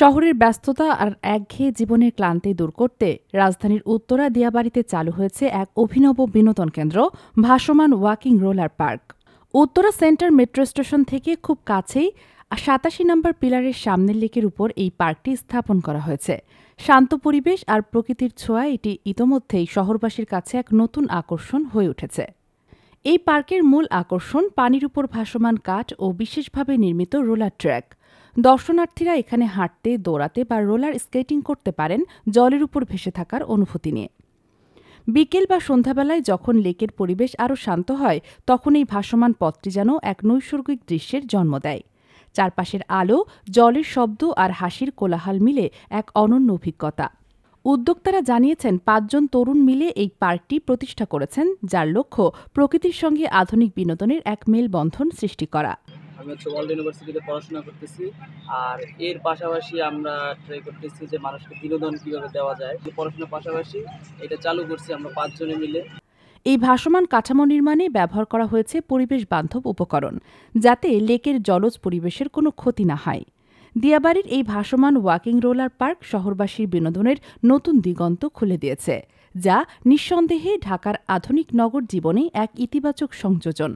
শহরের ব্যস্ততা আর একঘেয়ে জীবনের ক্লান্তি দূর করতে রাজধানীর উত্তরা দিয়াবাড়িতে চালু হয়েছে এক অভিনব বিনোদন কেন্দ্র, ভাসমান walking roller park. Uttara centre metro station থেকে খুব কাছেই ৮৭ নম্বর পিলারের সামনের লেকের উপর এই পার্কটি স্থাপন করা হয়েছে। শান্ত পরিবেশ আর প্রকৃতির ছোঁয়ায় এটি ইতোমধ্যেই শহরবাসীর কাছে এক নতুন আকর্ষণ হয়ে উঠেছে। এই পার্কের মূল আকর্ষণ পানির উপর ভাসমান কাঠ ও বিশেষভাবে নির্মিত রোলার ট্র্যাক। দর্শনার্থীরা এখানে হাঁটতে, দৌড়াতে বা রোলার স্কেটিং করতে পারেন জলের উপর ভেসে থাকার অনুভূতি নিয়ে। বিকেল বা সন্ধ্যাবেলায় যখন লেকের পরিবেশ আরও শান্ত হয়, তখন এই ভাসমান পথটি যেন এক নৈসর্গিক দৃশ্যের জন্ম দেয়। চারপাশের আলো, জলের শব্দ আর হাসির কোলাহল মিলে এক অনন্য অভিজ্ঞতা। উদ্যোক্তারা জানিয়েছেন ৫ জন তরুণ মিলে এই পার্কটি প্রতিষ্ঠা করেছেন, যার লক্ষ্য প্রকৃতির সঙ্গে আধুনিক বিনোদনের এক মেলবন্ধন সৃষ্টি করা। আমি ওয়ার্ল্ড ইউনিভার্সিটিতে পড়াশোনা করতেছি, আর এর পাশাপাশি আমরা ট্রাই করতেছি যে মানুষকে বিনোদন কীভাবে দেওয়া যায়। পড়াশোনার পাশাপাশি এটা চালু করছি আমরা ৫ জনে মিলে। এই ভাসমান কাঠামো নির্মাণে ব্যবহার করা হয়েছে পরিবেশ বান্ধব উপকরণ, যাতে লেকের জলজ পরিবেশের কোনো ক্ষতি না হয়। দিয়াবাড়ির এই ভাসমান ওয়াকিং রোলার পার্ক শহরবাসীর বিনোদনের নতুন দিগন্ত খুলে দিয়েছে, যা নিঃসন্দেহে ঢাকার আধুনিক নগর জীবনে এক ইতিবাচক সংযোজন।